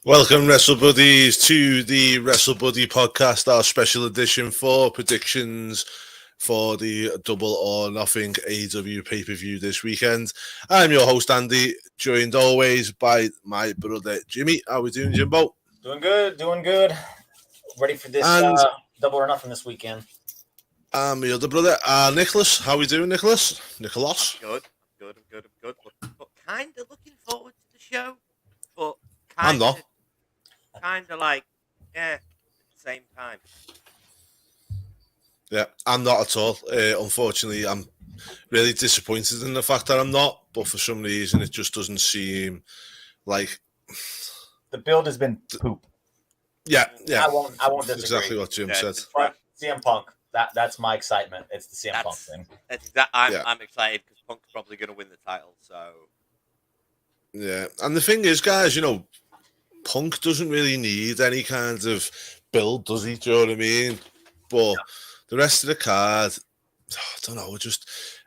Welcome, Wrestle Buddies, to the Wrestle Buddy podcast, our special edition for predictions for the Double or Nothing AEW pay-per-view this weekend. I'm your host, Andy, joined always by my brother, Jimmy. How are we doing, Jimbo? Doing good. Ready for this Double or Nothing this weekend. And my other brother, Nicholas. How are we doing, Nicholas? Nicholas? I'm good. But kind of looking forward to the show. But I'm not. Kind of like, at the same time. Yeah, I'm not at all. Unfortunately, I'm really disappointed in the fact that I'm not, but for some reason it just doesn't seem like... The build has been poop. Yeah. I won't disagree. That's exactly what Jim said. CM Punk, that's my excitement. It's the CM Punk thing. I'm excited because Punk's probably going to win the title, so... Yeah, and the thing is, guys, Punk doesn't really need any kind of build, does he? Do you know what I mean? But the rest of the card, I don't know.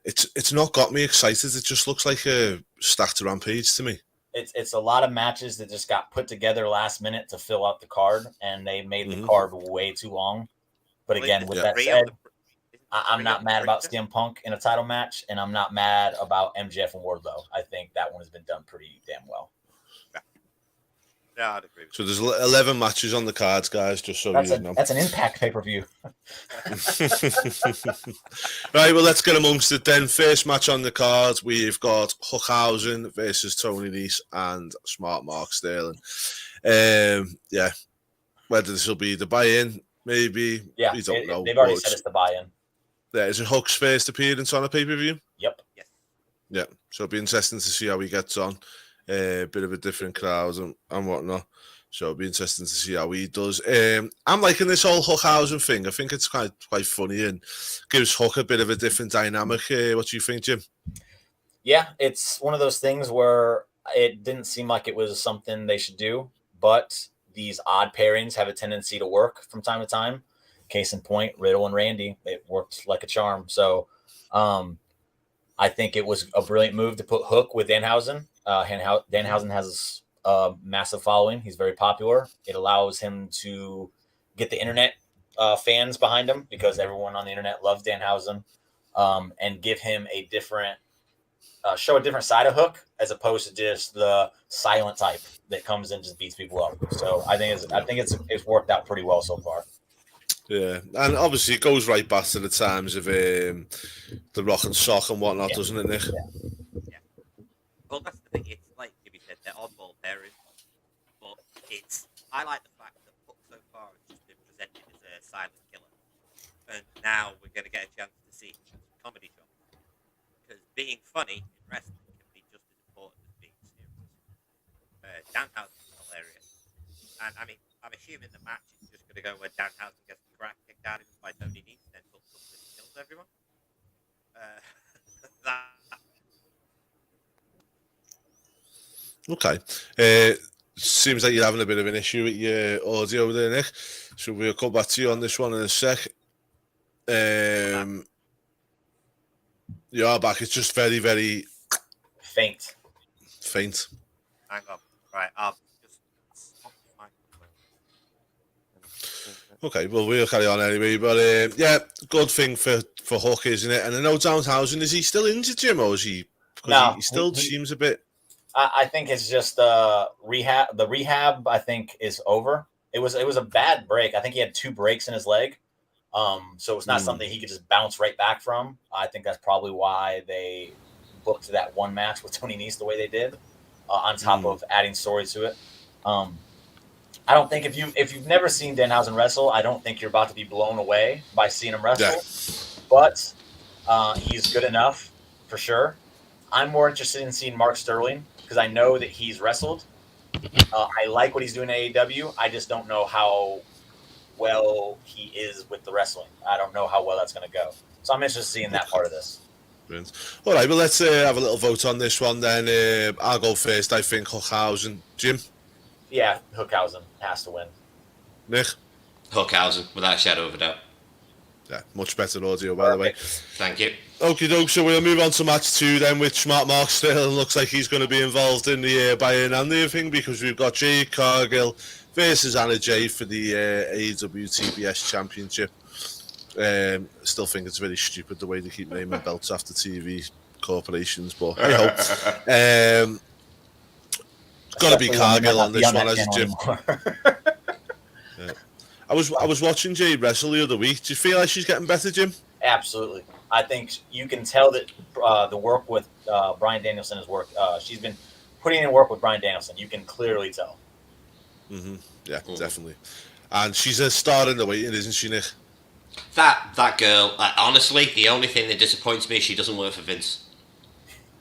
It's not got me excited. It just looks like a stacked Rampage to me. It's a lot of matches that just got put together last minute to fill out the card, and they made the card way too long. But again, with that said, I'm not mad about CM Punk in a title match, and I'm not mad about MJF and Wardlow. I think that one has been done pretty damn well. Yeah, I'd agree with So there's 11 matches on the cards, guys, just so you know. That's an Impact pay-per-view. Right, well, let's get amongst it then. First match on the card, we've got Hookhausen versus Tony Nese and Smart Mark Sterling. Yeah, whether this will be the buy-in, maybe, we don't know. They've already said it's the buy-in. Yeah, is it Hook's first appearance on a pay-per-view? Yep. Yes. Yeah, so it'll be interesting to see how he gets on. A bit of a different crowd and whatnot. So it'll be interesting to see how he does. I'm liking this whole Hookhausen thing. I think it's quite funny and gives Hook a bit of a different dynamic. What do you think, Jim? Yeah, it's one of those things where it didn't seem like it was something they should do, but these odd pairings have a tendency to work from time to time. Case in point, Riddle and Randy, it worked like a charm. So I think it was a brilliant move to put Hook with Danhausen. Danhausen has a massive following. He's very popular. It allows him to get the internet fans behind him because everyone on the internet loves Danhausen, and give him a different show a different side of Hook as opposed to just the silent type that comes in and just beats people up. So I think it's worked out pretty well so far. Yeah, and obviously it goes right back to the times of the Rock and Sock and whatnot, doesn't it, Nick? Yeah. Well, that's the thing. It's like Jimmy said, they're oddball pairings, but I like the fact that Hook so far has just been presented as a silent killer, and now we're going to get a chance to see him as a comedy show. Because being funny in wrestling can be just as important as being serious. Danhausen is hilarious, and I mean, I'm assuming the match is just going to go where Danhausen gets the crap kicked out of him by Tony Nese, then Hook comes in and kills everyone. Okay. Seems like you're having a bit of an issue with your audio there, Nick. So we'll come back to you on this one in a sec. You are back. It's just very, very faint. Hang on. Right. I'll just Okay, well, we'll carry on anyway. But yeah, good thing for Hook, isn't it? And I know Danhausen, is he still injured, Jim, or is he? No, he still seems a bit. I think it's just rehab. The rehab, I think, is over. It was a bad break. I think he had 2 breaks in his leg. So it's not something he could just bounce right back from. I think that's probably why they booked that one match with Tony Nese the way they did, on top of adding story to it. I don't think if you've never seen Danhausen wrestle, I don't think you're about to be blown away by seeing him wrestle. Yeah. But he's good enough for sure. I'm more interested in seeing Mark Sterling because I know that he's wrestled. I like what he's doing at AEW. I just don't know how well he is with the wrestling. I don't know how well that's going to go. So I'm interested in seeing that part of this. All right, well, let's have a little vote on this one then. I'll go first. I think Hookhausen. Jim? Yeah, Hookhausen has to win. Nick? Hookhausen, without a shadow of a doubt. Yeah, much better audio, by the way. Thank you. Okie doke, so we'll move on to match 2 then, which Mark Sterling looks like he's going to be involved in the buy-in and the thing, because we've got Jade Cargill versus Anna Jay for the AEW TBS Championship. Still think it's very stupid the way they keep naming belts after TV corporations, but hey ho. Got to be Cargill on this one, as Jim. Yeah. I was watching Jade wrestle the other week. Do you feel like she's getting better, Jim? Absolutely. I think you can tell that the work with Bryan Danielson is work. She's been putting in work with Bryan Danielson. You can clearly tell. Mm-hmm. Yeah, definitely. And she's a star in the waiting, isn't she, Nick? That girl, honestly, the only thing that disappoints me is she doesn't work for Vince.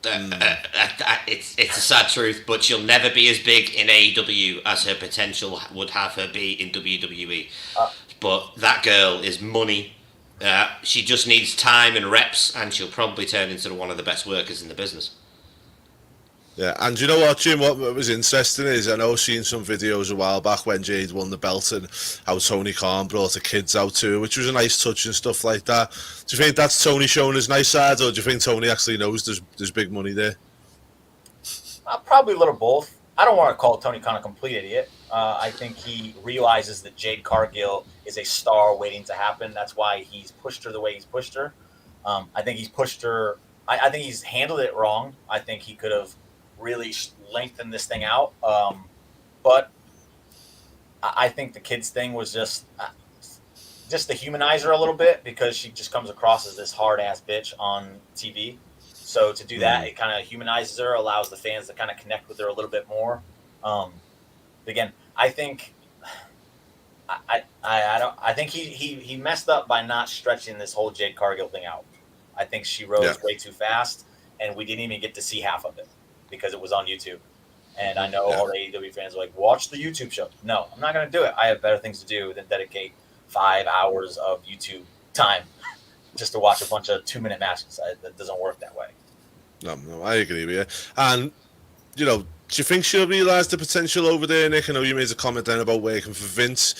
It's a sad truth, but she'll never be as big in AEW as her potential would have her be in WWE. But that girl is money. She just needs time and reps, and she'll probably turn into one of the best workers in the business. Yeah, and you know what, Jim, what was interesting is, I know seeing some videos a while back when Jade won the belt and how Tony Khan brought the kids out to her, which was a nice touch and stuff like that. Do you think that's Tony showing his nice side, or do you think Tony actually knows there's big money there? Probably a little both. I don't want to call Tony Khan a complete idiot. I think he realizes that Jade Cargill is a star waiting to happen. That's why he's pushed her the way he's pushed her. I think he's pushed her. I think he's handled it wrong. I think he could have really lengthen this thing out. But I think the kids thing was just to humanize her a little bit, because she just comes across as this hard ass bitch on TV. So to do that, it kind of humanizes her, allows the fans to kind of connect with her a little bit more. Again, I think I think he messed up by not stretching this whole Jade Cargill thing out. I think she rose way too fast, and we didn't even get to see half of it, because it was on YouTube. And I know all the AEW fans are like, watch the YouTube show. No, I'm not going to do it. I have better things to do than dedicate 5 hours of YouTube time just to watch a bunch of 2-minute matches. That doesn't work that way. No, I agree with you. And, you know, do you think she'll realise the potential over there, Nick? I know you made a comment then about working for Vince.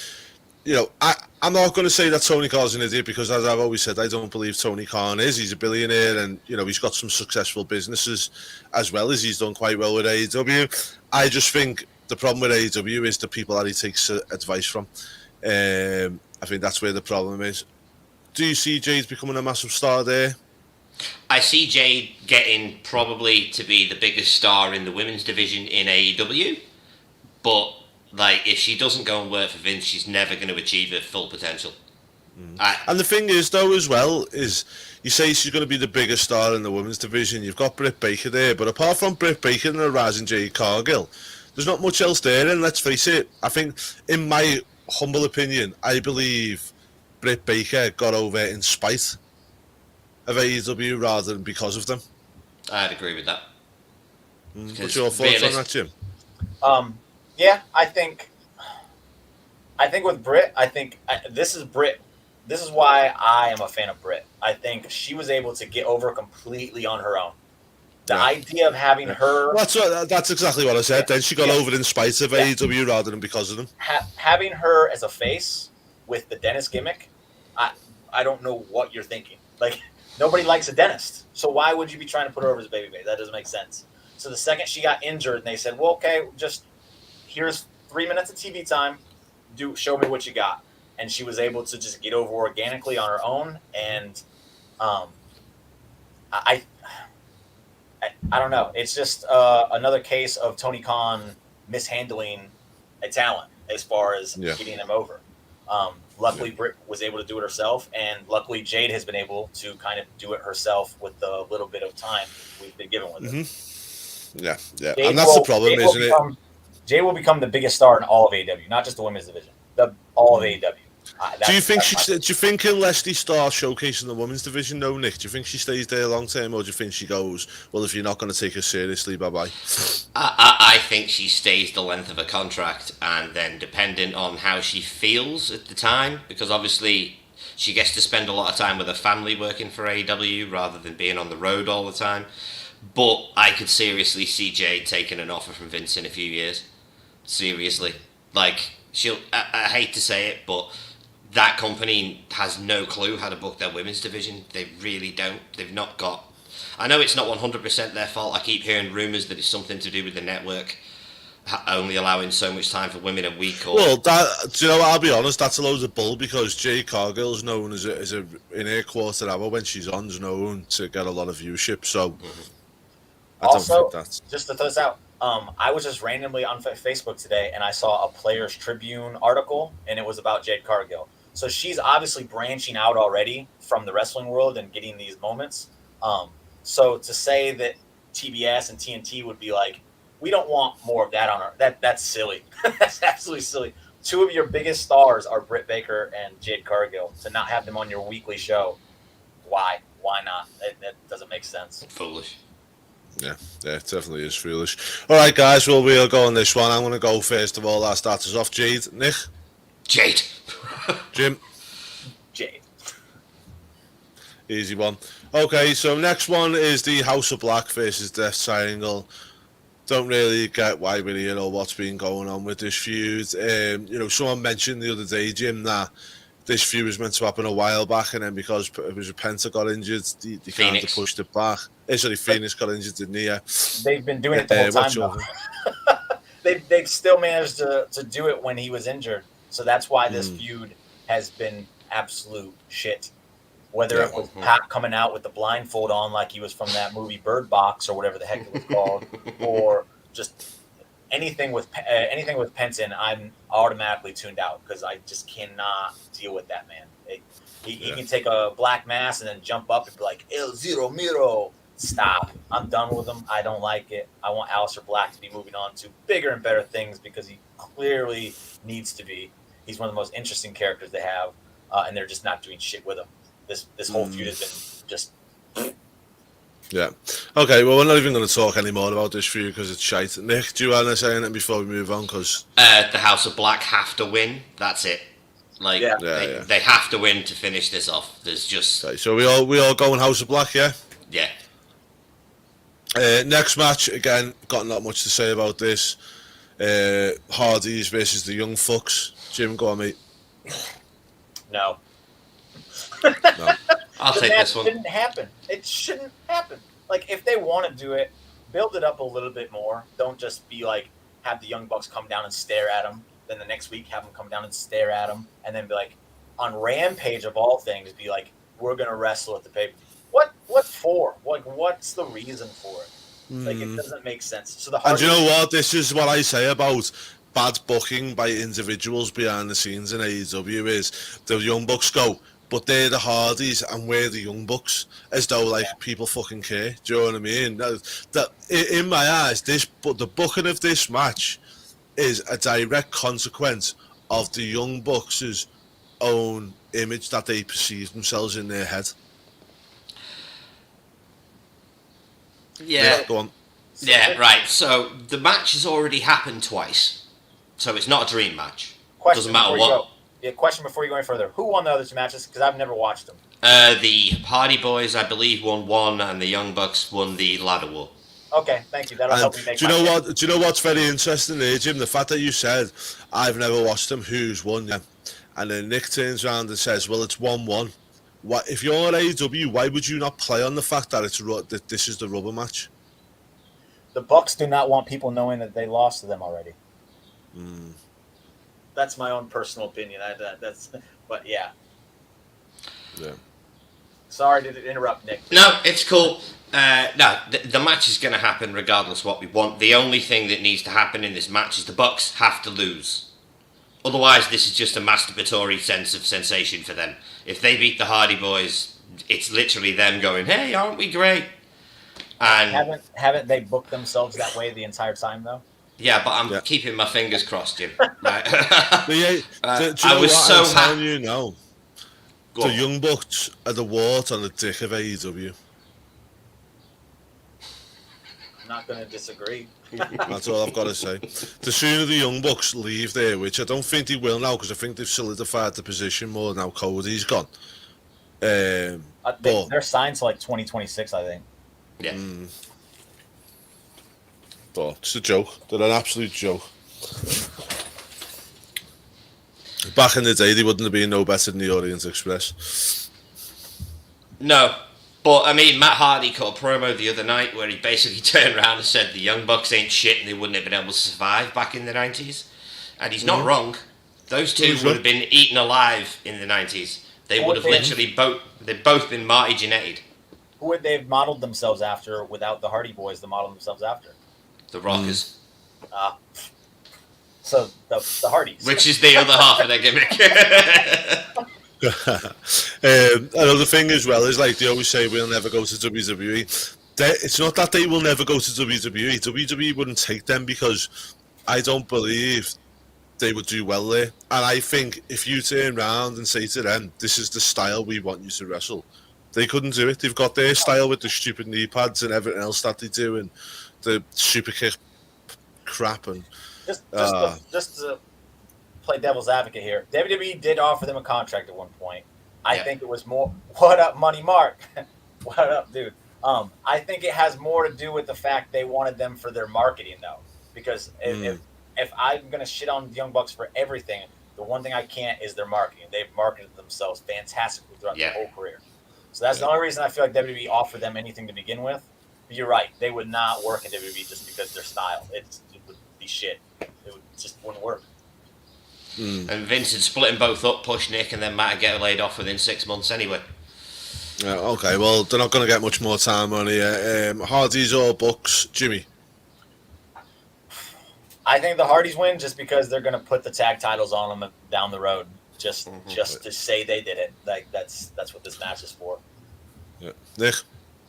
You know, I'm not going to say that Tony Khan's an idiot, because, as I've always said, I don't believe Tony Khan is. He's a billionaire, and, you know, he's got some successful businesses, as well as he's done quite well with AEW. I just think the problem with AEW is the people that he takes advice from. I think that's where the problem is. Do you see Jade becoming a massive star there? I see Jade getting probably to be the biggest star in the women's division in AEW, but like, if she doesn't go and work for Vince, she's never going to achieve her full potential. And the thing is, though, as well, is you say she's going to be the biggest star in the women's division. You've got Britt Baker there, but apart from Britt Baker and a rising Jade Cargill, there's not much else there. And let's face it, I think, in my humble opinion, I believe Britt Baker got over in spite of AEW rather than because of them. I'd agree with that. What's your thoughts on that, Jim? Yeah, I think with Britt, this is Britt. This is why I am a fan of Britt. I think she was able to get over completely on her own. The idea of having her... That's exactly what I said. Then she got over in spite of AEW rather than because of them. Having her as a face with the dentist gimmick, I don't know what you're thinking. Like, nobody likes a dentist. So why would you be trying to put her over as a babyface? That doesn't make sense. So the second she got injured and they said, well, okay, just here's 3 minutes of TV time. Show me what you got. And she was able to just get over organically on her own. And I don't know. It's just another case of Tony Khan mishandling a talent as far as getting him over. Luckily, Britt was able to do it herself, and luckily Jade has been able to kind of do it herself with the little bit of time we've been given with it. Yeah. And that's the problem, isn't it? Jade will become the biggest star in all of AEW, not just the women's division, all of AEW. Do you think unless they start showcasing the women's division, though, Nick, do you think she stays there long term, or do you think she goes, well, if you're not going to take her seriously, bye-bye? I think she stays the length of a contract, and then depending on how she feels at the time, because obviously she gets to spend a lot of time with her family working for AEW rather than being on the road all the time. But I could seriously see Jade taking an offer from Vince in a few years. Seriously. Like, I hate to say it, but that company has no clue how to book their women's division. They really don't. They've not got. I know it's not 100% their fault. I keep hearing rumours that it's something to do with the network only allowing so much time for women a week. Or Well, that, do you know what? I'll be honest, that's a load of bull because Jade Cargill's known as a in her quarter hour when she's on, is known to get a lot of viewership. So I don't think that's. Just to throw this out, I was just randomly on Facebook today and I saw a Players Tribune article and it was about Jade Cargill. So she's obviously branching out already from the wrestling world and getting these moments. So to say that TBS and TNT would be like, we don't want more of that on our that's silly. That's absolutely silly. Two of your biggest stars are Britt Baker and Jade Cargill. To not have them on your weekly show, why? Why not? That doesn't make sense. foolish. Yeah, it definitely is foolish. All right, guys, well, we'll go on this one. I'm going to go first of all. That starts us off. Jade, Nick? Jade. Jim? Jade. Easy one. Okay, so next one is the House of Black versus Death Triangle. Don't really get why we're here or what's been going on with this feud. Someone mentioned the other day, Jim, that this feud was meant to happen a while back, and then because it was Penta got injured, they kind of pushed it back. Phoenix got injured, didn't he? Yeah. They've been doing it the whole time, though. They've still managed to do it when he was injured. So that's why this feud has been absolute shit. Whether it was Pat coming out with the blindfold on like he was from that movie Bird Box or whatever the heck it was called, or just anything with Penton, I'm automatically tuned out because I just cannot deal with that man. He can take a black mass and then jump up and be like, El Zero Miro. Stop. I'm done with him. I don't like it. I want Aleister Black to be moving on to bigger and better things because he clearly needs to be. He's one of the most interesting characters they have, and they're just not doing shit with him. This whole feud has been just. Yeah. Okay, well, we're not even going to talk anymore about this feud because it's shite. Nick, do you want to say anything before we move on? Because the House of Black have to win. That's it. They have to win to finish this off. There's just. Okay, so we all going House of Black, yeah? Yeah. Next match, again, got not much to say about this. Hardys versus the Young Fucks. Jim, go on, mate. No. No. I'll take this one. Didn't happen. It shouldn't happen. Like, if they want to do it, build it up a little bit more. Don't just be like, have the Young Bucks come down and stare at them. Then the next week, have them come down and stare at them. And then be like, on Rampage of all things, be like, we're going to wrestle at the pay-per-view. What for? Like, what's the reason for it? Like, it doesn't make sense. So and you know what? This is what I say about bad booking by individuals behind the scenes in AEW is the Young Bucks go, but they're the Hardys and we're the Young Bucks, as though like people fucking care. Do you know what I mean? That in my eyes, the booking of this match is a direct consequence of the Young Bucks' own image that they perceive themselves in their head. Yeah. Go on. Yeah, right. So the match has already happened twice. So it's not a dream match. Doesn't matter what. Question before you go any further. Who won the other two matches? Because I've never watched them. The Hardy Boys, I believe, won one, and the Young Bucks won the ladder war. Okay, thank you. That'll help me make. Do you know what's very interesting there, Jim? The fact that you said I've never watched them. Who's won? Yeah, and then Nick turns around and says, "Well, it's 1-1." What if you're at AEW? Why would you not play on the fact that that this is the rubber match? The Bucks do not want people knowing that they lost to them already. That's my own personal opinion. But yeah. Yeah. Sorry to interrupt, Nick. No, it's cool. The match is going to happen regardless what we want. The only thing that needs to happen in this match is the Bucks have to lose. Otherwise, this is just a masturbatory sense of sensation for them. If they beat the Hardy Boys, it's literally them going, "Hey, aren't we great?" And haven't they booked themselves that way the entire time though? Yeah, but I'm keeping my fingers crossed, Jim. Right. I was so happy. You know, the Young Bucks are the wart on the dick of AEW. I'm not going to disagree. That's all I've got to say. The sooner the Young Bucks leave there, which I don't think they will now, because I think they've solidified the position more now. Cody's gone. They're signed to like 2026, I think. Yeah. But it's a joke. They're an absolute joke. Back in the day, they wouldn't have been no better than the Orient Express. No. But, I mean, Matt Hardy cut a promo the other night where he basically turned around and said the Young Bucks ain't shit and they wouldn't have been able to survive back in the 90s. And he's not wrong. Those two would have been eaten alive in the 90s. They would have literally they've both been Marty Jannetty'd. Who would they have modeled themselves after without the Hardy Boys to model themselves after? The Rockers. So the Hardys. Which is the other half of their gimmick. Another thing as well is, like, they always say we'll never go to WWE. It's not that they will never go to WWE. WWE wouldn't take them because I don't believe they would do well there. And I think if you turn around and say to them, this is the style we want you to wrestle, they couldn't do it. They've got their style with the stupid knee pads and everything else that they do and the super kick crap. And just to play devil's advocate here, WWE did offer them a contract at one point. I think it was more, what up, Money Mark? What up, dude? I think it has more to do with the fact they wanted them for their marketing, though. Because if I'm going to shit on the Young Bucks for everything, the one thing I can't is their marketing. They've marketed themselves fantastically throughout their whole career. So that's the only reason I feel like WWE offered them anything to begin with. But you're right. They would not work in WWE just because their style. It would be shit. It just wouldn't work. And Vince would split them both up, push Nick, and then Matt would get laid off within 6 months anyway. Okay, well, they're not going to get much more time on here. Hardys or Bucks, Jimmy? I think the Hardys win just because they're going to put the tag titles on them down the road, just to say they did it. Like that's what this match is for. Yeah. Nick?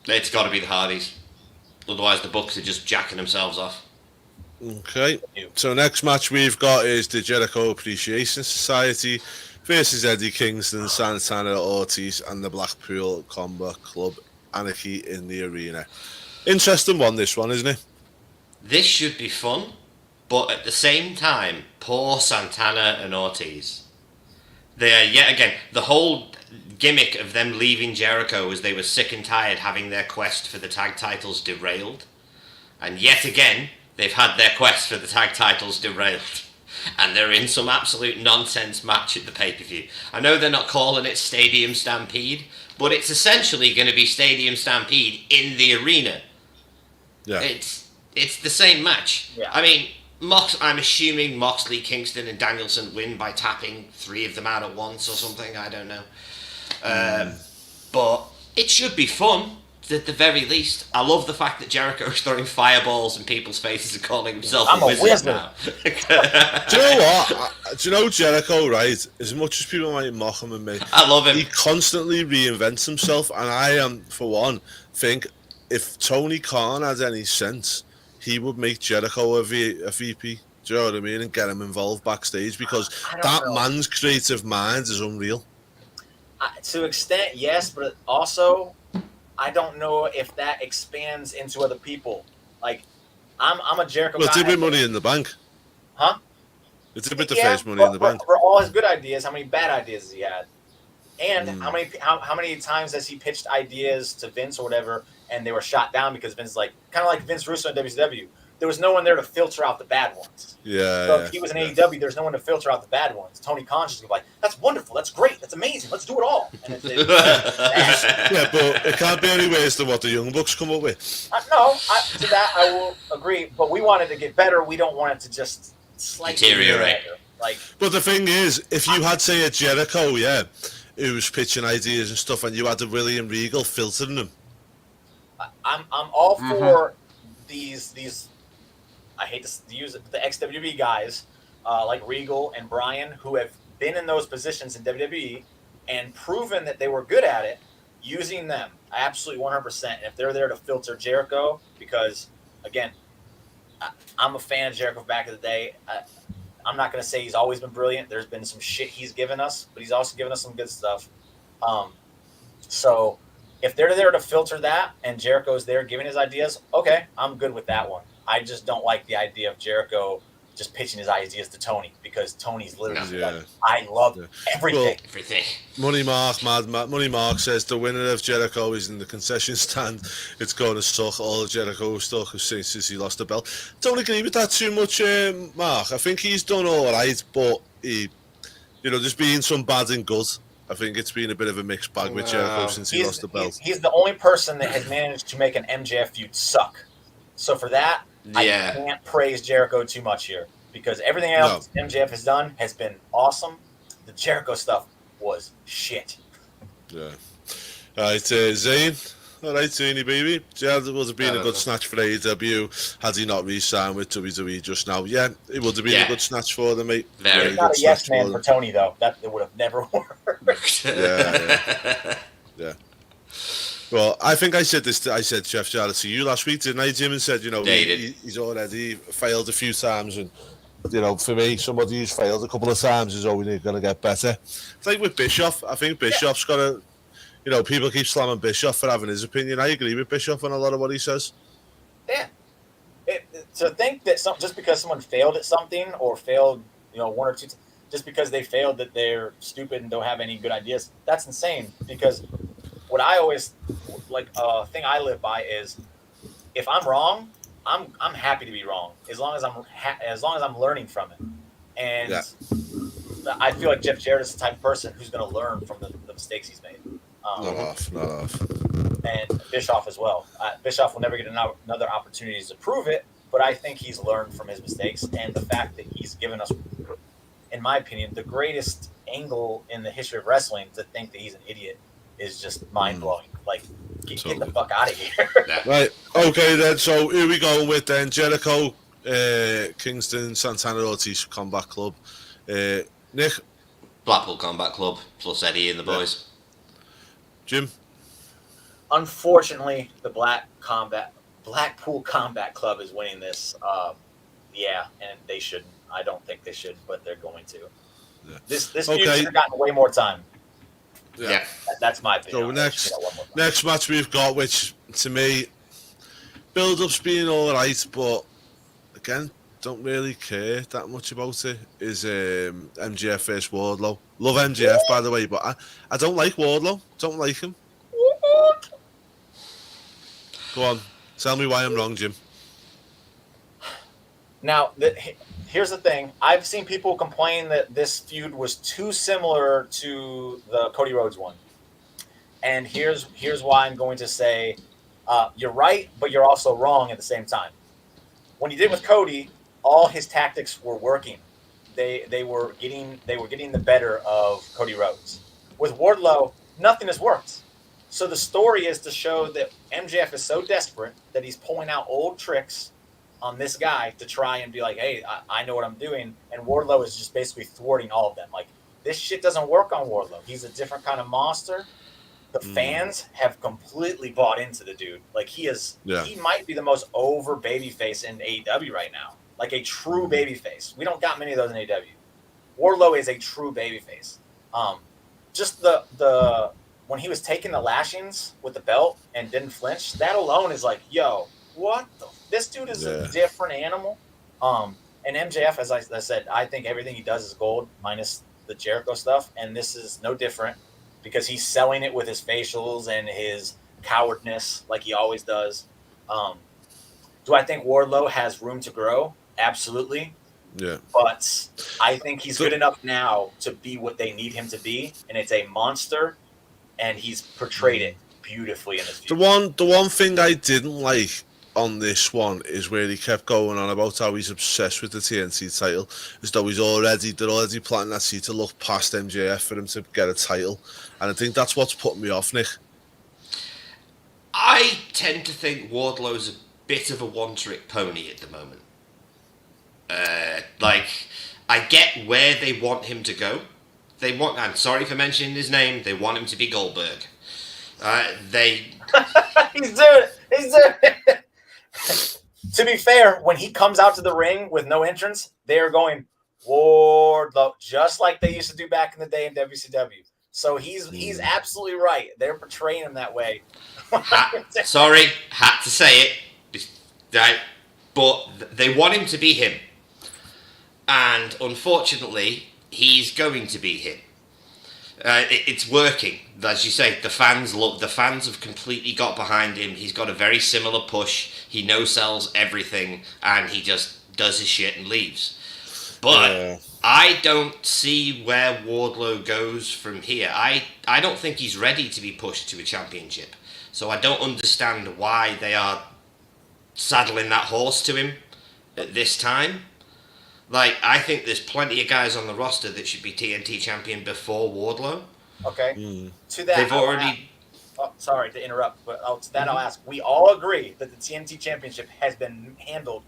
It's got to be the Hardys. Otherwise, the Bucks are just jacking themselves off. Okay, so next match we've got is the Jericho Appreciation Society versus Eddie Kingston, Santana Ortiz, and the Blackpool Combat Club Anarchy in the Arena. Interesting one, this one, isn't it? This should be fun, but at the same time, poor Santana and Ortiz. They are, yet again, the whole gimmick of them leaving Jericho was they were sick and tired having their quest for the tag titles derailed. And yet again, they've had their quest for the tag titles derailed. And they're in some absolute nonsense match at the pay-per-view. I know they're not calling it Stadium Stampede, but it's essentially going to be Stadium Stampede in the arena. Yeah. It's the same match. Yeah. I mean, I'm assuming Moxley, Kingston, and Danielson win by tapping 3 of them out at once or something. I don't know. But it should be fun. At the very least, I love the fact that Jericho is throwing fireballs in people's faces and calling himself a wizard now. Do you know what? Do you know Jericho, right? As much as people might mock him and me, I love him. He constantly reinvents himself, and I am, for one, think if Tony Khan had any sense, he would make Jericho a VP. Do you know what I mean? And get him involved backstage, because that man's creative mind is unreal. To an extent, yes, but also, I don't know if that expands into other people. Like, I'm a Jericho guy. Well, it did with Money in the Bank. Huh? It did with the face Money in the Bank. For all his good ideas, how many bad ideas has he had? And how many times has he pitched ideas to Vince or whatever, and they were shot down because Vince, like, kind of like Vince Russo in WCW. There was no one there to filter out the bad ones. Yeah. So if he was in AEW, there's no one to filter out the bad ones. Tony Khan's just like, that's wonderful, that's great, that's amazing, let's do it all. And yeah, but it can't be any worse than what the Young Bucks come up with. To that I will agree. But we want it to get better. We don't want it to just slightly deteriorate. Like, but the thing is, if you had, say, a Jericho, who was pitching ideas and stuff, and you had a William Regal filtering them, I'm all for these. I hate to use it, the ex-WWE guys like Regal and Bryan, who have been in those positions in WWE and proven that they were good at it, using them. Absolutely 100%. And if they're there to filter Jericho, because, again, I'm a fan of Jericho back in the day. I'm not going to say he's always been brilliant. There's been some shit he's given us, but he's also given us some good stuff. So if they're there to filter that and Jericho's there giving his ideas, okay, I'm good with that one. I just don't like the idea of Jericho just pitching his ideas to Tony, because Tony's literally like, I love everything. Well, everything. Money Mark says the winner of Jericho is in the concession stand. It's going to suck. All of Jericho stuck since he lost the belt. Don't agree with that too much, Mark. I think he's done all right, but there's been some bad and good. I think it's been a bit of a mixed bag with Jericho since he lost the belt. He's the only person that has managed to make an MJF feud suck. So for that, I can't praise Jericho too much here because everything else MJF has done has been awesome. The Jericho stuff was shit. Yeah. All right, Zane. All right, Zany baby. Yeah, it would have been a good snatch for AEW had he not re-signed with WWE just now. Yeah, it would have been a good snatch for them, mate. Very not a yes man for Tony, though. That it would have never worked. Yeah. Well, I think I said this. I said Jeff Jarrett to you last week, didn't I, Jim? And said, he's already failed a few times, and for me, somebody who's failed a couple of times is always going to get better. It's like with Bischoff. I think Bischoff's got to. People keep slamming Bischoff for having his opinion. I agree with Bischoff on a lot of what he says. Yeah. To think that just because someone failed at something or failed, one or two, just because they failed that they're stupid and don't have any good ideas, that's insane. Because what I always thing I live by is, if I'm wrong, I'm happy to be wrong as long as I'm learning from it. And I feel like Jeff Jarrett is the type of person who's going to learn from the mistakes he's made. Not off. And Bischoff as well. Bischoff will never get another opportunity to prove it, but I think he's learned from his mistakes, and the fact that he's given us, in my opinion, the greatest angle in the history of wrestling. To think that he's an idiot is just mind-blowing. Like, get the fuck out of here. Right. Okay, then. So here we go with then Jericho, Kingston, Santana, Ortiz Combat Club. Nick? Blackpool Combat Club plus Eddie and the boys. Jim? Unfortunately, the Blackpool Combat Club is winning this. And they shouldn't. I don't think they should, but they're going to. Yeah. This feud should have gotten way more time. Yeah. That's my opinion. So next match we've got, which to me, build-up's been all right, but again, don't really care that much about it, is MJF versus Wardlow. Love MJF, by the way, but I don't like Wardlow. Don't like him. Go on. Tell me why I'm wrong, Jim. Now, here's the thing. I've seen people complain that this feud was too similar to the Cody Rhodes one. And here's why I'm going to say you're right, but you're also wrong at the same time. When he did with Cody, all his tactics were working. They were getting the better of Cody Rhodes. With Wardlow, nothing has worked. So the story is to show that MJF is so desperate that he's pulling out old tricks on this guy to try and be like, hey, I know what I'm doing. And Wardlow is just basically thwarting all of them. Like, this shit doesn't work on Wardlow. He's a different kind of monster. The fans have completely bought into the dude. Like, he might be the most over babyface in AEW right now. Like a true babyface. We don't got many of those in AEW. Wardlow is a true babyface. Just the when he was taking the lashings with the belt and didn't flinch, that alone is like, yo, what this dude is a different animal. And MJF, as I said, I think everything he does is gold, minus the Jericho stuff, and this is no different because he's selling it with his facials and his cowardness like he always does. Do I think Wardlow has room to grow? Absolutely. Yeah. But I think he's good enough now to be what they need him to be, and it's a monster, and he's portrayed it beautifully in this feud. The one thing I didn't like on this one is where he kept going on about how he's obsessed with the TNT title, as though they're already planting that seed to look past MJF for him to get a title, and I think that's what's putting me off, Nick. I tend to think Wardlow's a bit of a one-trick pony at the moment. I get where they want him to go. I'm sorry for mentioning his name, they want him to be Goldberg. He's doing it. To be fair, when he comes out to the ring with no entrance, they are going Wardlow, just like they used to do back in the day in WCW. So he's absolutely right. They're portraying him that way. Sorry, had to say it. But they want him to be him. And unfortunately, he's going to be him. It's working. As you say, the fans have completely got behind him. He's got a very similar push. He no-sells everything, and he just does his shit and leaves. But I don't see where Wardlow goes from here. I don't think he's ready to be pushed to a championship. So I don't understand why they are saddling that horse to him at this time. Like, I think there's plenty of guys on the roster that should be TNT champion before Wardlow. Okay. To that, They've already. Sorry to interrupt, but to that I'll ask. We all agree that the TNT Championship has been handled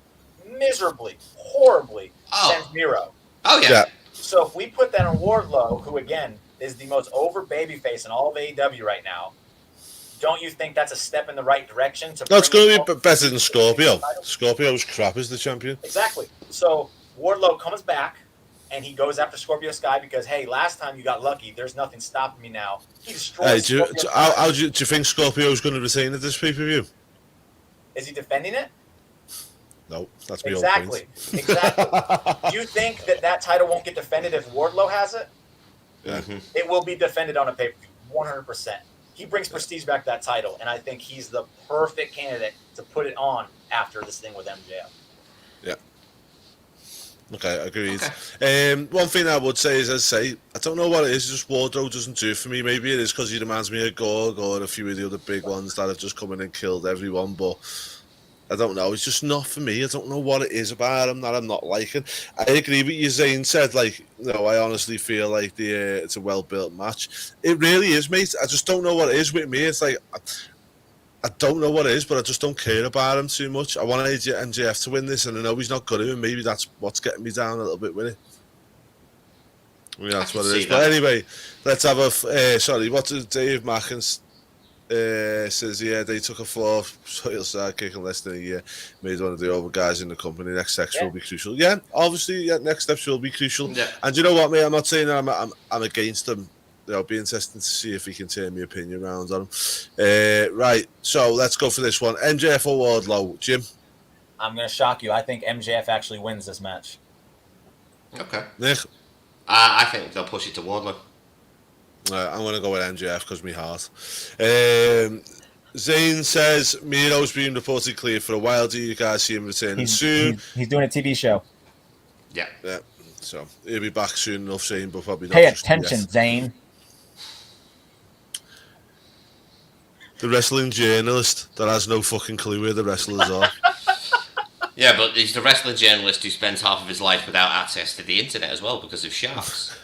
miserably, horribly since Miro. Oh, yeah. So if we put that on Wardlow, who again is the most over babyface in all of AEW right now, don't you think that's a step in the right direction? No, it's going to be better than Scorpio. Scorpio's crap as the champion. Exactly. So Wardlow comes back, and he goes after Scorpio Sky because, hey, last time you got lucky. There's nothing stopping me now. He destroys Scorpio Sky. How do you think Scorpio's going to retain at this pay-per-view? Is he defending it? No, that's my Exactly. Do you think that title won't get defended if Wardlow has it? Yeah. It will be defended on a pay-per-view, 100%. He brings prestige back to that title, and I think he's the perfect candidate to put it on after this thing with MJF. Yeah. Okay, agreed. Okay. One thing I would say is, I don't know what it is, just Wardlow doesn't do it for me. Maybe it is because he reminds me of Gorg or a few of the other big ones that have just come in and killed everyone, but I don't know. It's just not for me. I don't know what it is about him that I'm not liking. I agree with you, Zane said. Like, I honestly feel like it's a well-built match. It really is, mate. I just don't know what it is with me. It's like, I don't know what it is, but I just don't care about him too much. I want MJF to win this, and I know he's not good at it, and maybe that's what's getting me down a little bit with it. I mean, that's what it is. But anyway, let's have a... what did Dave Mackins... says, they took a fall, so he'll start kicking less than a year. Made one of the older guys in the company. Next steps will be crucial. Yeah, obviously, next steps will be crucial. Yeah. And you know what, mate? I'm not saying that I'm against him. It'll be interesting to see if he can turn my opinion around on him. Right, so let's go for this one. MJF or Wardlow? Jim? I'm going to shock you. I think MJF actually wins this match. Okay. Nick? I think they'll push it to Wardlow. I'm going to go with MJF because my heart. Zane says Miro's been reported clear for a while. Do you guys see him returning soon? He's doing a TV show. Yeah. So he'll be back soon enough, Zane, but probably not. Pay attention, Zane. The wrestling journalist that has no fucking clue where the wrestlers are. Yeah, but he's the wrestling journalist who spends half of his life without access to the internet as well because of sharks.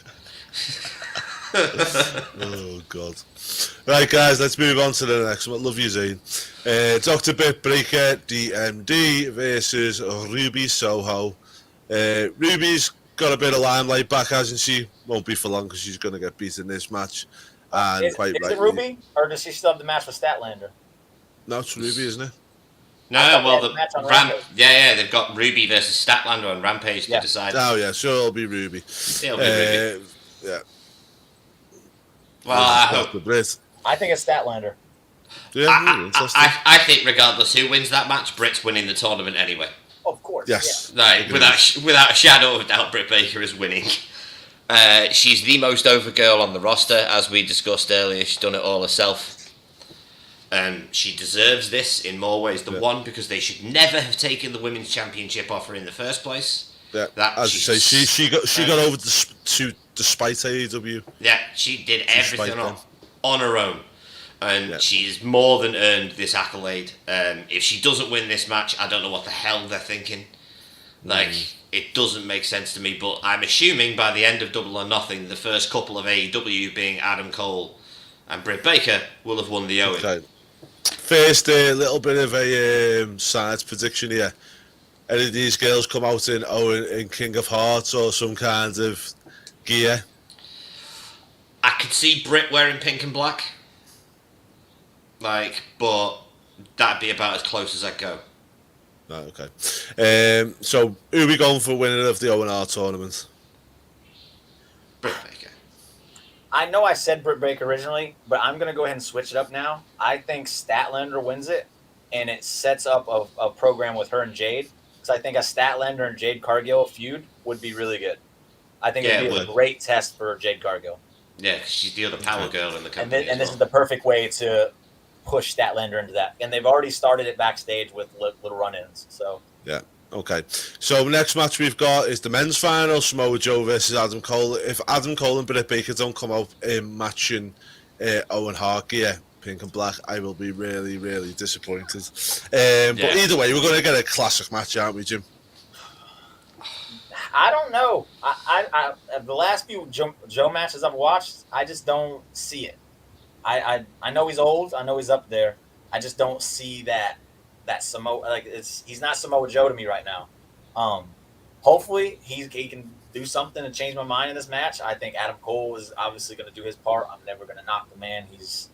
Oh God! Right, guys, let's move on to the next one. Love you, Zane. Dr. Bitbreaker DMD versus Ruby Soho. Ruby's got a bit of limelight back, hasn't she? Won't be for long because she's going to get beat in this match. And is it Ruby, or does she still have the match with Statlander? No, it's Ruby, isn't it? No, well, they've got Ruby versus Statlander on Rampage to decide. Oh yeah, sure, it'll be Ruby. It'll be Ruby. Yeah. Well, I hope. I think it's Statlander. Yeah, I think regardless who wins that match, Britt's winning the tournament anyway. Of course. Yes. Yeah. Like, without a shadow of a doubt, Britt Baker is winning. She's the most over girl on the roster, as we discussed earlier. She's done it all herself. She deserves this in more ways than one because they should never have taken the women's championship off her in the first place. Yeah, as you say, she got over despite AEW. Yeah, she did everything on her own, and she's more than earned this accolade. If she doesn't win this match, I don't know what the hell they're thinking. It doesn't make sense to me, but I'm assuming by the end of Double or Nothing, the first couple of AEW being Adam Cole and Britt Baker will have won the Owen. Okay. First, a little bit of a science prediction here. Any of these girls come out in Owen in King of Hearts or some kind of gear? I could see Britt wearing pink and black. But that'd be about as close as I'd go. Right, okay. So, who are we going for winner of the O&R tournament? Britt Baker. I know I said Britt Baker originally, but I'm going to go ahead and switch it up now. I think Statlander wins it, and it sets up a program with her and Jade. Because I think a Statlander and Jade Cargill feud would be really good. I think it would be a great test for Jade Cargill. Yeah, because she's the other power girl in the company. And this is the perfect way to push Statlander into that. And they've already started it backstage with little run-ins. So yeah. Okay, so next match we've got is the men's final, Samoa Joe versus Adam Cole. If Adam Cole and Britt Baker don't come out in matching Owen Hart gear, pink and black, I will be really, really disappointed. But either way, we're going to get a classic match, aren't we, Jim? I don't know. I the last few Joe matches I've watched, I just don't see it. I know he's old. I know he's up there. I just don't see that Samoa, he's not Samoa Joe to me right now. Hopefully he can do something to change my mind in this match. I think Adam Cole is obviously going to do his part. I'm never going to knock the man. He's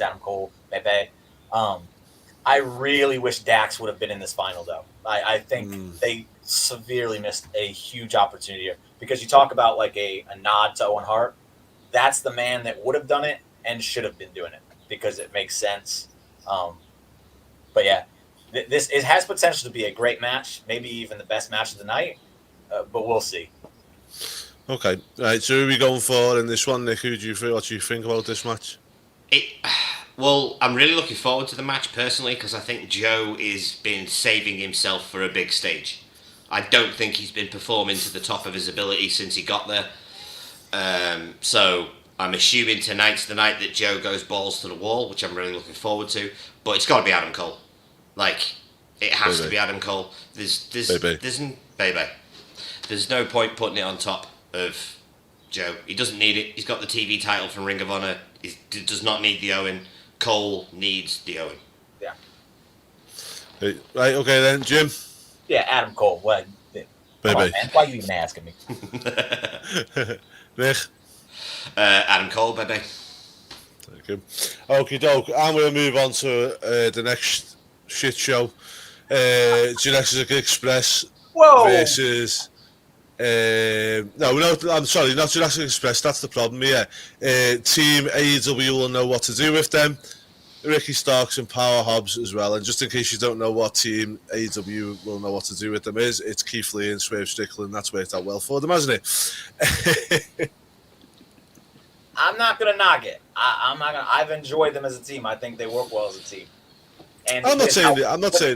Adam Cole, baby. I really wish Dax would have been in this final though. I think they severely missed a huge opportunity here, because you talk about like a nod to Owen Hart. That's the man that would have done it and should have been doing it, because it makes sense. But yeah, it has potential to be a great match, maybe even the best match of the night, but we'll see. Okay, right. So who are we going for in this one, Nick? What do you think about this match? Well, I'm really looking forward to the match personally, because I think Joe is been saving himself for a big stage. I don't think he's been performing to the top of his ability since he got there. So I'm assuming tonight's the night that Joe goes balls to the wall, which I'm really looking forward to. But it's got to be Adam Cole. Like, it has to be Adam Cole. There's no point putting it on top of Joe. He doesn't need it. He's got the TV title from Ring of Honor. He does not need the Owen. Cole needs the Owen. Yeah. Right, okay then, Jim. Yeah, Adam Cole. What? Come on, man. Why are you even asking me? Nick. Adam Cole, baby. Thank you. Okie doke. I'm going to move on to the next shit show. Jurassic Express versus. I'm sorry, not Jurassic Express. That's the problem here. Team AEW will know what to do with them. Ricky Starks and Power Hobbs as well. And just in case you don't know what team AEW will know what to do with them is, it's Keith Lee and Swerve Strickland. That's worked out well for them, hasn't it? I'm not gonna knock it. I'm not gonna. I've enjoyed them as a team. I think they work well as a team. And I'm not saying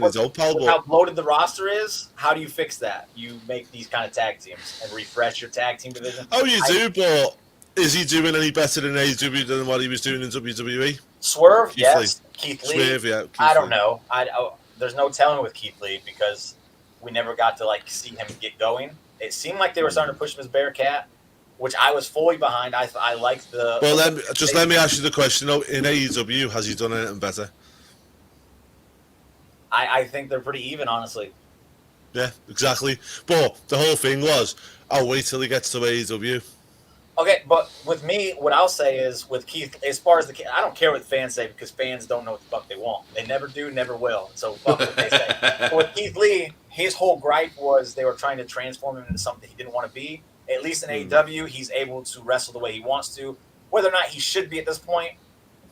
they don't, pal. How bloated the roster is, how do you fix that? You make these kind of tag teams and refresh your tag team division. Oh, you do, but is he doing any better in AEW than what he was doing in WWE? Swerve, yes. Keith Lee. Swerve, yeah. I don't know. There's no telling with Keith Lee, because we never got to see him get going. It seemed like they were starting to push him as Bearcat, which I was fully behind. I liked the. Well, let me ask you the question. In AEW, has he done anything better? I think they're pretty even, honestly. Yeah, exactly. But the whole thing was, I'll wait till he gets to AEW. Okay, but with me, what I'll say is with Keith, as far as I don't care what fans say, because fans don't know what the fuck they want. They never do, never will. So fuck what they say. But with Keith Lee, his whole gripe was they were trying to transform him into something he didn't want to be. At least in AEW, he's able to wrestle the way he wants to. Whether or not he should be at this point,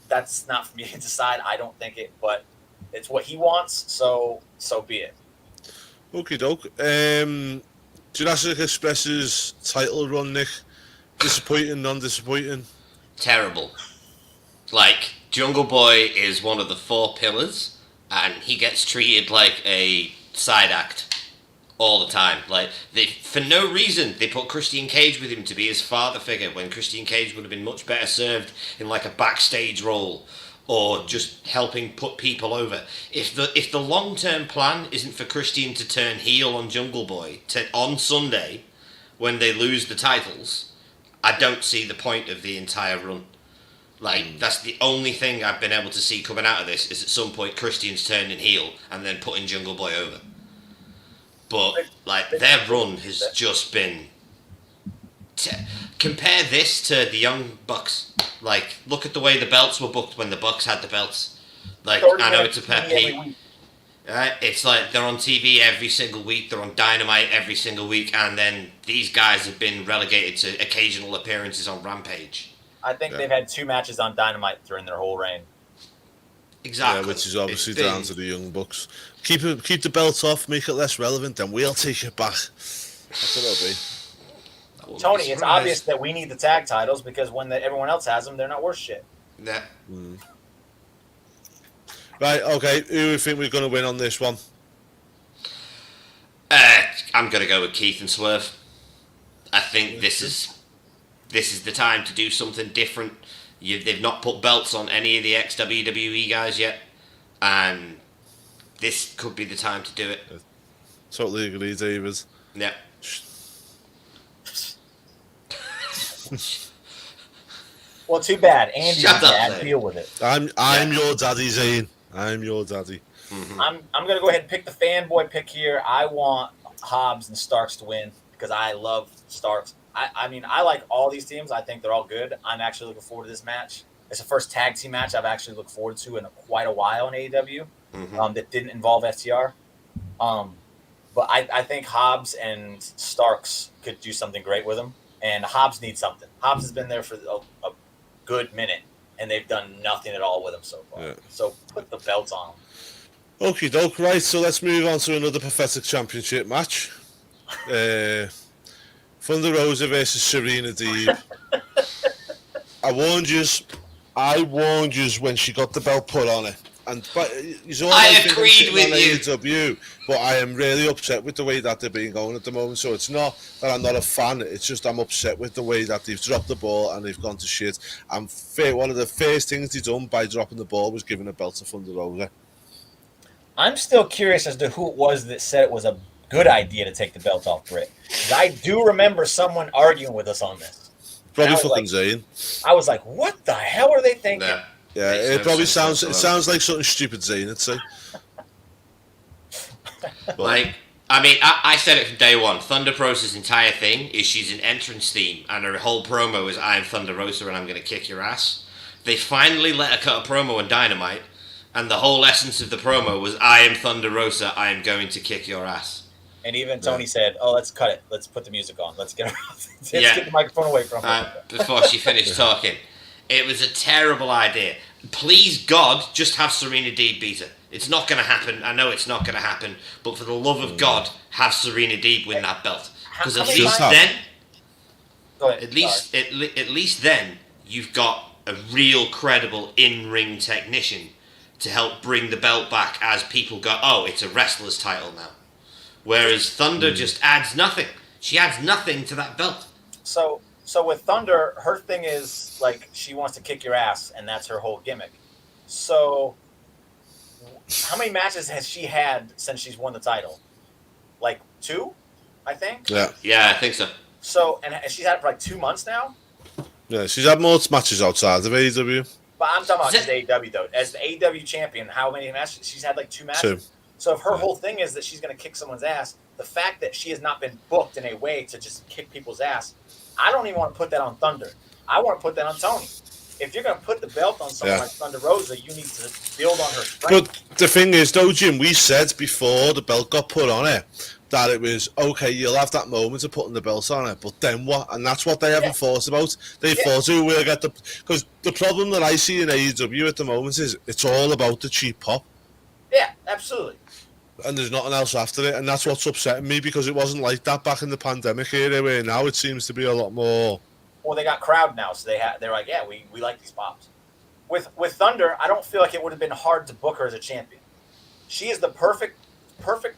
that's not for me to decide. I don't think it, but it's what he wants, so be it. Okie doke. Jurassic Express's title run, Nick. Disappointing, non-disappointing? Terrible. Jungle Boy is one of the 4 pillars, and he gets treated like a side act all the time. For no reason, they put Christian Cage with him to be his father figure, when Christian Cage would have been much better served in a backstage role, or just helping put people over. If the long-term plan isn't for Christian to turn heel on Jungle Boy on Sunday, when they lose the titles, I don't see the point of the entire run. That's the only thing I've been able to see coming out of this, is at some point Christian's turning heel and then putting Jungle Boy over. But, their run has just been... Compare this to the Young Bucks. Look at the way the belts were booked when the Bucks had the belts. I know it's a pet peeve. It's they're on TV every single week, they're on Dynamite every single week, and then these guys have been relegated to occasional appearances on Rampage. I think they've had 2 matches on Dynamite during their whole reign. Exactly. Yeah, which is obviously down to the Young Bucks. Keep the belt off, make it less relevant, then we'll take it back. That's what it'll be. Tony, it's obvious that we need the tag titles, because when everyone else has them, they're not worth shit. Yeah. Right, okay. Who do you think we're going to win on this one? I'm gonna go with Keith and Swerve. I think this is the time to do something different. They've not put belts on any of the ex-WWE guys yet, and this could be the time to do it. Totally agree, David. Yeah. Well, too bad. Andy's Shut up, dad. Zane. Deal with it. I'm your daddy, Zane. I'm your daddy. Mm-hmm. I'm gonna go ahead and pick the fanboy pick here. I want Hobbs and Starks to win because I love Starks. I mean, I like all these teams. I think they're all good. I'm actually looking forward to this match. It's the first tag team match I've actually looked forward to in quite a while in AEW. That didn't involve FTR. But I think Hobbs and Starks could do something great with him. And Hobbs needs something. Hobbs has been there for a good minute, and they've done nothing at all with him so far. Yeah. So put the belts on him. Okie doke, right, so let's move on to another pathetic championship match. Thunder Rosa versus Serena Deeb. I warned you when she got the belt put on her. I agreed with you. AEW, but I am really upset with the way that they've been going at the moment. So it's not that I'm not a fan. It's just I'm upset with the way that they've dropped the ball and they've gone to shit. And one of the first things they done by dropping the ball was giving a belt to Thunder Rosa. I'm still curious as to who it was that said it was a good idea to take the belt off Britt. I do remember someone arguing with us on this. Probably fucking Zane. I was like, what the hell are they thinking? Yeah, it probably sounds like something stupid Zane would say. I said it from day one. Thunder Rosa's entire thing is she's an entrance theme, and her whole promo is "I'm Thunder Rosa and I'm going to kick your ass." They finally let her cut a promo on Dynamite, and the whole essence of the promo was "I am Thunder Rosa, I am going to kick your ass." And even Tony said, "Oh, let's cut it. Let's put the music on. Let's get get the microphone away from her." Before she finished talking, it was a terrible idea. Please God, just have Serena Deeb beat her. It's not going to happen. I know it's not going to happen, but for the love of God, have Serena Deeb win that belt. Because at least then you've got a real credible in-ring technician to help bring the belt back as people go, oh, it's a wrestler's title now. Whereas Thunder just adds nothing. She adds nothing to that belt. So with Thunder, her thing is like she wants to kick your ass, and that's her whole gimmick. So how many matches has she had since she's won the title? Like 2, I think. Yeah, I think so. So and she's had it for like 2 months now. Yeah, she's had more matches outside of AEW. But I'm talking about just AEW though. As the AEW champion, how many matches? She's had like 2 matches. 2. So if her whole thing is that she's going to kick someone's ass, the fact that she has not been booked in a way to just kick people's ass, I don't even want to put that on Thunder. I want to put that on Tony. If you're going to put the belt on someone like Thunder Rosa, you need to build on her strength. But the thing is, though, Jim, we said before the belt got put on her that it was, okay, you'll have that moment of putting the belt on her, but then what? And that's what they haven't thought about. They thought, we'll get the... Because the problem that I see in AEW at the moment is it's all about the cheap pop. Yeah, absolutely. And there's nothing else after it, and that's what's upsetting me, because it wasn't like that back in the pandemic era, where now it seems to be a lot more... Well, they got crowd now, so they're like, yeah, we like these pops. With Thunder, I don't feel like it would have been hard to book her as a champion. She is the perfect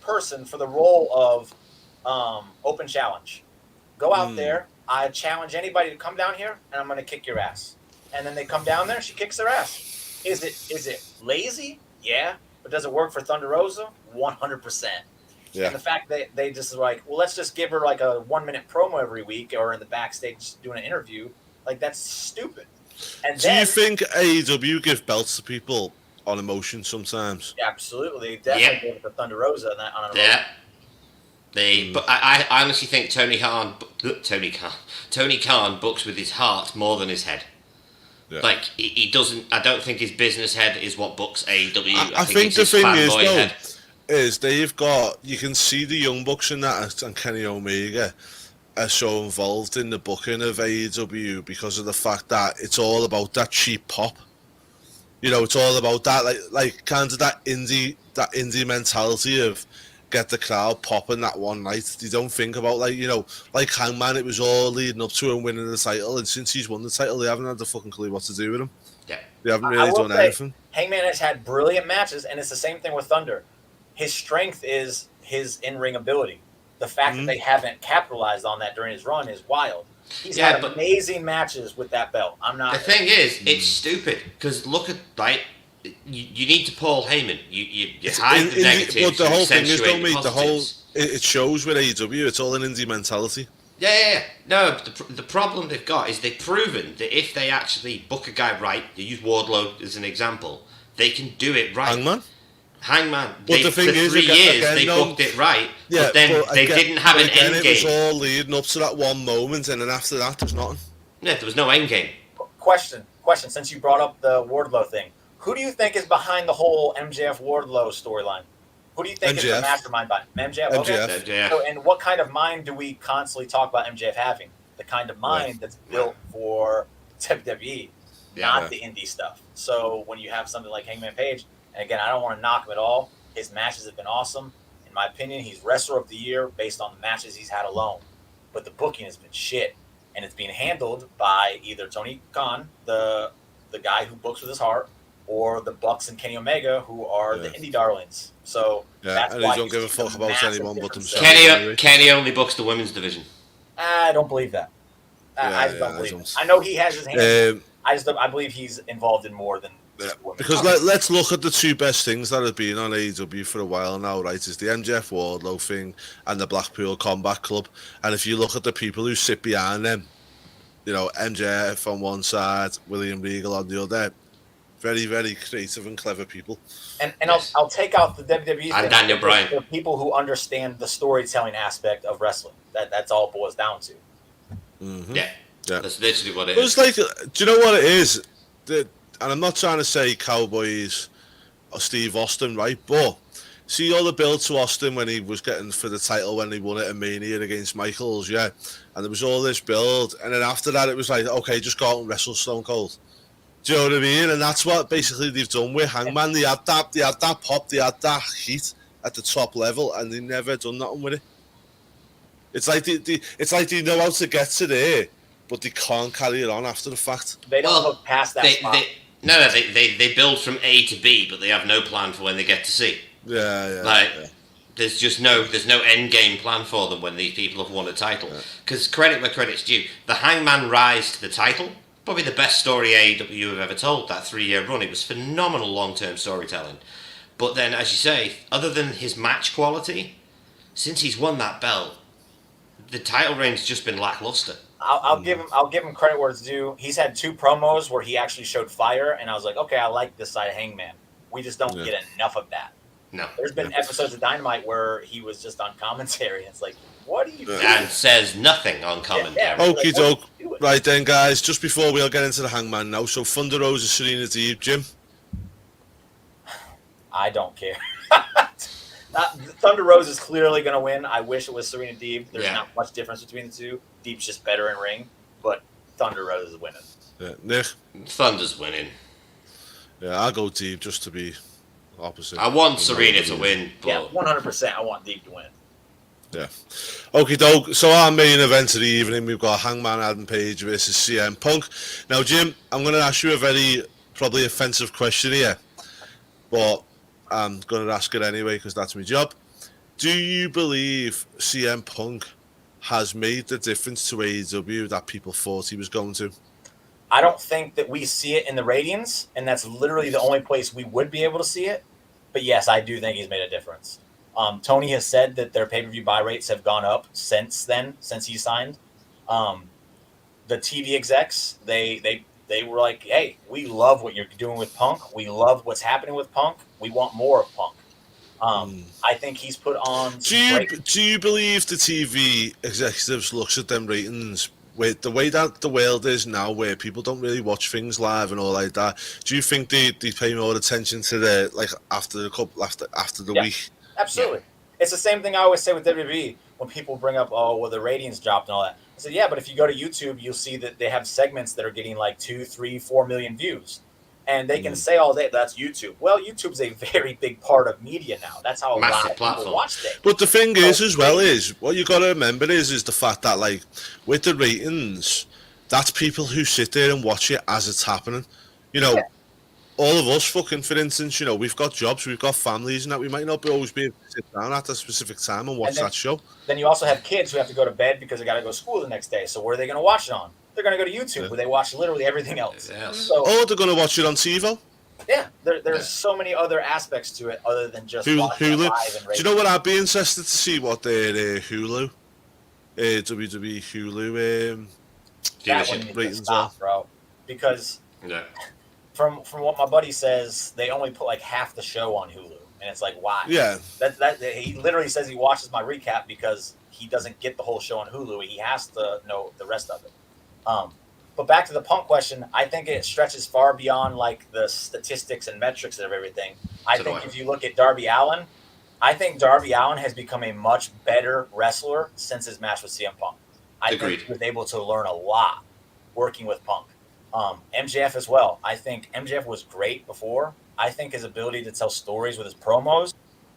person for the role of open challenge. Go out there, I challenge anybody to come down here, and I'm going to kick your ass. And then they come down there, she kicks their ass. Is it lazy? Yeah. But does it work for Thunder Rosa? 100%. Yeah. And the fact that they just like, well, let's just give her like a 1-minute promo every week or in the backstage doing an interview, like that's stupid. And do you think AEW give belts to people on emotion sometimes? Absolutely. They definitely give it to Thunder Rosa on an emotion. But I honestly think Tony Khan books with his heart more than his head. Yeah. Like he doesn't. I don't think his business head is what books AEW. I think the thing is, though, is they've got. You can see the Young Bucks in that, and Kenny Omega are so involved in the booking of AEW because of the fact that it's all about that cheap pop. You know, it's all about that, like kind of that indie mentality of get the crowd popping that one night. They don't think about, like, you know, like Hangman, it was all leading up to him winning the title, and since he's won the title, they haven't had the fucking clue what to do with him. Yeah. They haven't really done anything. Hangman has had brilliant matches, and it's the same thing with Thunder. His strength is his in-ring ability. The fact that they haven't capitalized on that during his run is wild. He's had amazing matches with that belt. The thing is, it's stupid because look at you need to Paul Heyman. You hide the negatives. But the whole thing is, don't mate, it shows with AEW. It's all an indie mentality. Yeah. No, the problem they've got is they've proven that if they actually book a guy right, they use Wardlow as an example, they can do it right. Hangman. But the thing is, 3 years they booked it right, but then they didn't have an end game. It was all leading up to that one moment, and then after that, there's nothing. Yeah, there was no end game. Question. Since you brought up the Wardlow thing, who do you think is behind the whole MJF Wardlow storyline? Who do you think is the mastermind behind MJF? Okay. MJF. So, and what kind of mind do we constantly talk about MJF having? The kind of mind that's built for WWE, not the indie stuff. So when you have something like Hangman Page, and again, I don't want to knock him at all. His matches have been awesome. In my opinion, he's Wrestler of the Year based on the matches he's had alone. But the booking has been shit. And it's being handled by either Tony Khan, the guy who books with his heart, or the Bucks and Kenny Omega, who are the indie darlings. So that's and why he don't give a fuck about anyone but himself. Kenny only books the women's division. I don't believe that. I don't believe it. I know he has his hands. I believe he's involved in more than just women. Because let's look at the two best things that have been on AEW for a while now, right? Is the MJF Wardlow thing and the Blackpool Combat Club. And if you look at the people who sit behind them, you know, MJF on one side, William Regal on the other, very, very creative and clever people. And I'll take out the WWE and Daniel Bryan. For people who understand the storytelling aspect of wrestling. That's all it boils down to. Mm-hmm. Yeah, that's literally what it is. It's like, do you know what it is? And I'm not trying to say Cowboys or Steve Austin, right? But see all the build to Austin when he was getting for the title when he won it at Mania against Michaels, and there was all this build, and then after that it was like, okay, just go out and wrestle Stone Cold. Do you know what I mean? And that's what basically they've done with Hangman. They had that pop, they had that heat at the top level, and they never done nothing with it. It's like they know how to get to there, but they can't carry it on after the fact. They don't look past that spot. They build from A to B, but they have no plan for when they get to C. There's just there's no end game plan for them when these people have won a title. Because credit where credit's due, the Hangman rise to the title, probably the best story AEW have ever told. That 3-year run, it was phenomenal long-term storytelling. But then, as you say, other than his match quality, since he's won that belt, the title reign's just been lackluster. I'll give him credit where it's due. He's had 2 promos where he actually showed fire, and I was like, okay, I like this side of Hangman. We just don't get enough of that. No. There's been episodes of Dynamite where he was just on commentary, and it's like, what are you doing? And says nothing on commentary. Okie doke. Right then, guys, just before we'll get into the Hangman now, so Thunder Rosa, Serena Deeb, Jim? I don't care. Thunder Rose is clearly going to win. I wish it was Serena Deeb. There's not much difference between the two. Deeb's just better in ring, but Thunder Rose is winning. Yeah. Nick? Thunder's winning. Yeah, I'll go Deeb just to be opposite. I want Serena to win. But... Yeah, 100% I want Deeb to win. Yeah. Okie doke. So our main event of the evening, we've got Hangman Adam Page versus CM Punk. Now, Jim, I'm going to ask you a very probably offensive question here, but I'm going to ask it anyway because that's my job. Do you believe CM Punk has made the difference to AEW that people thought he was going to? I don't think that we see it in the ratings, and that's literally the only place we would be able to see it. But yes, I do think he's made a difference. Tony has said that their pay-per-view buy rates have gone up since he signed. The TV execs, they were like, hey, we love what you're doing with Punk. We love what's happening with Punk. We want more of Punk. I think he's put on... Do you believe the TV executives looks at them ratings with the way that the world is now, where people don't really watch things live and all like that? Do you think they pay more attention to the after the week? Absolutely. Yeah. It's the same thing I always say with WWE when people bring up, the ratings dropped and all that. I said, yeah, but if you go to YouTube, you'll see that they have segments that are getting like 2, 3, 4 million views. And they can say all day, that's YouTube. Well, YouTube's a very big part of media now. That's how a lot of people watch things. But the thing is, as well, is what you got to remember is the fact that, like, with the ratings, that's people who sit there and watch it as it's happening. You know, all of us, fucking, for instance, we've got jobs, we've got families, and that we might not always be able to sit down at a specific time and watch that show. Then you also have kids who have to go to bed because they got to go to school the next day. So where are they going to watch it on? They're going to go to YouTube where they watch literally everything else. So, they're going to watch it on TiVo. Yeah, there's so many other aspects to it other than just watching Hulu. it live and Do you know what? I'd be interested to see what their Hulu, WWE Hulu that one needs to stop, bro. Because from what my buddy says, they only put like half the show on Hulu, and it's like, why? Yeah. That he literally says he watches my recap because he doesn't get the whole show on Hulu. He has to know the rest of it. But back to the Punk question, I think it stretches far beyond like the statistics and metrics of everything. I think if you look at Darby Allin, I think Darby Allin has become a much better wrestler since his match with CM Punk. I think he was able to learn a lot working with Punk. MJF as well. I think MJF was great before. I think his ability to tell stories with his promos,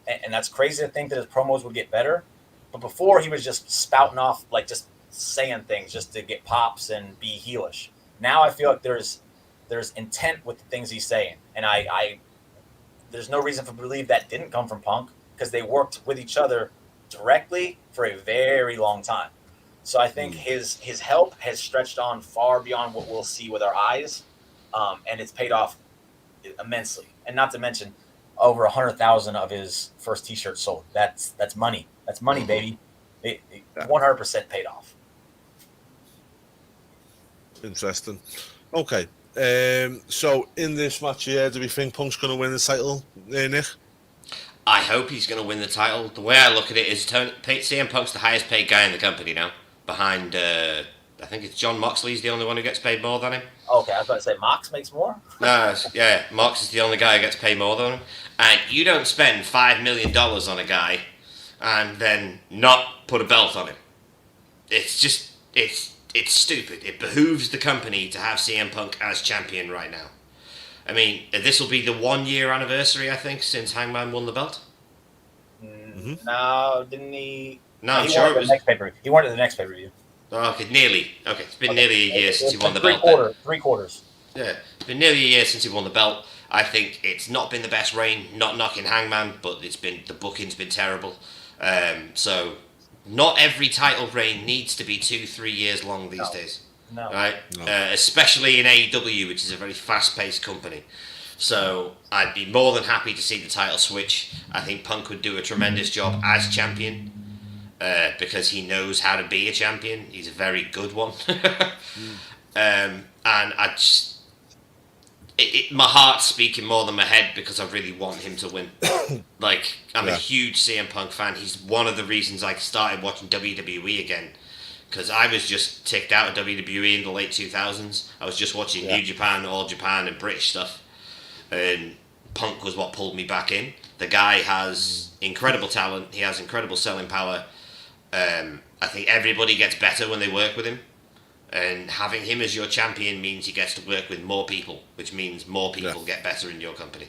and that's crazy to think that his promos would get better. But before, he was just spouting off, like just saying things just to get pops and be heelish. Now I feel like there's intent with the things he's saying, and I there's no reason to believe that didn't come from Punk because they worked with each other directly for a very long time. So I think his help has stretched on far beyond what we'll see with our eyes, and it's paid off immensely. And not to mention, over 100,000 of his first T-shirts sold. That's money. That's money, baby. It 100% paid off. Interesting. Okay. So in this match here, do we think Punk's going to win the title, Nick? I hope he's going to win the title. The way I look at it is CM Punk's the highest paid guy in the company now. Behind, I think it's John Moxley's the only one who gets paid more than him. Okay, I was about to say Mox makes more? No, yeah, Mox is the only guy who gets paid more than him. And you don't spend $5 million on a guy and then not put a belt on him. It's just, it's stupid. It behooves the company to have CM Punk as champion right now. I mean, this will be the 1 year anniversary, I think, since Hangman won the belt. No, didn't he? No, I'm sure it was. He won it the next pay-per-view. Okay, nearly. Okay, it's been nearly a year since he won the belt. Three quarters. Yeah, it's been nearly a year since he won the belt. I think it's not been the best reign, not knocking Hangman, but the booking's been terrible. So not every title reign needs to be 2-3 years long these days. No. Right? No. Especially in AEW, which is a very fast-paced company. So I'd be more than happy to see the title switch. I think Punk would do a tremendous job as champion because he knows how to be a champion. He's a very good one. And I just... my heart's speaking more than my head because I really want him to win. Like, I'm a huge CM Punk fan. He's one of the reasons I started watching WWE again. Because I was just ticked out of WWE in the late 2000s. I was just watching New Japan, All Japan, and British stuff. And Punk was what pulled me back in. The guy has incredible talent. He has incredible selling power. I think everybody gets better when they work with him. And having him as your champion means he gets to work with more people, which means more people get better in your company.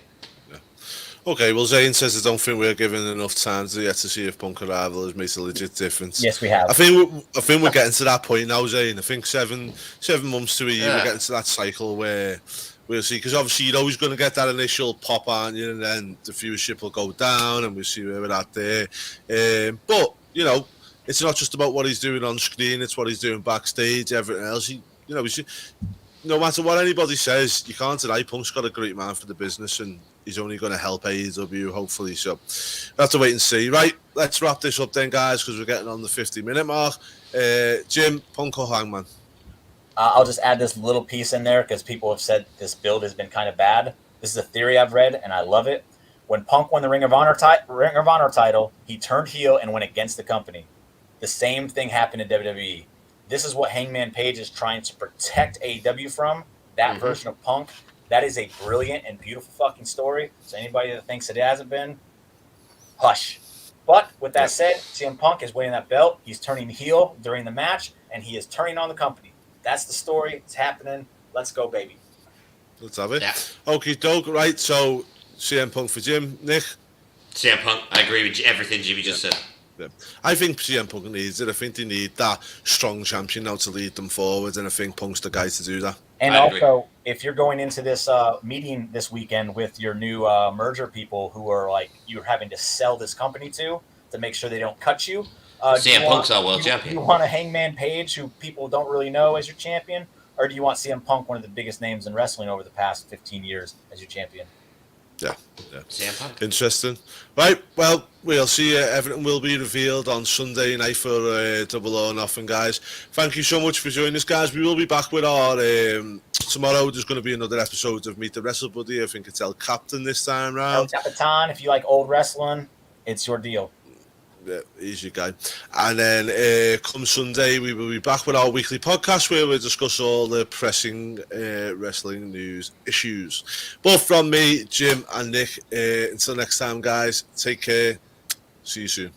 Yeah. Okay, well, Zane says I don't think we're given enough time yet to see if Punk Arrival has made a legit difference. Yes, we have. I think we're getting to that point now, Zane. I think 7 months to a year, we're getting to that cycle where we'll see. Because obviously you're always going to get that initial pop, aren't you? And then the viewership will go down and we'll see where we're at there. But, you know, it's not just about what he's doing on screen, it's what he's doing backstage, everything else. No matter what anybody says, you can't deny Punk's got a great man for the business and he's only going to help AEW, hopefully. So we'll have to wait and see. Right, let's wrap this up then, guys, because we're getting on the 50-minute mark. Jim, Punk or Hangman? I'll just add this little piece in there because people have said this build has been kind of bad. This is a theory I've read, and I love it. When Punk won the Ring of Honor title, he turned heel and went against the company. The same thing happened in WWE. This is what Hangman Page is trying to protect AEW from, that version of Punk. That is a brilliant and beautiful fucking story. So anybody that thinks it hasn't been, hush. But with that said, CM Punk is winning that belt. He's turning heel during the match, and he is turning on the company. That's the story. It's happening. Let's go, baby. Let's have it. Yeah. Okay, doke. Right, so CM Punk for Jim. Nick? CM Punk. I agree with everything Jimmy just said. Yeah. I think CM Punk needs it. I think they need that strong champion now to lead them forward, and I think Punk's the guy to do that. And also, if you're going into this meeting this weekend with your new merger people who are like you're having to sell this company to make sure they don't cut you. CM Punk's our world champion. Do you want a Hangman Page who people don't really know as your champion, or do you want CM Punk, one of the biggest names in wrestling over the past 15 years, as your champion? Yeah. CM Punk. Interesting. Right, well, we'll see. Everything will be revealed on Sunday night for Double or Nothing, guys. Thank you so much for joining us, guys. We will be back with our... tomorrow there's going to be another episode of Meet the Wrestle Buddy. I think it's El Captain this time round. El Capitan, if you like old wrestling, it's your deal. Yeah, easy guy. And then come Sunday, we will be back with our weekly podcast where we'll discuss all the pressing wrestling news issues. Both from me, Jim, and Nick. Until next time, guys, take care. See you soon.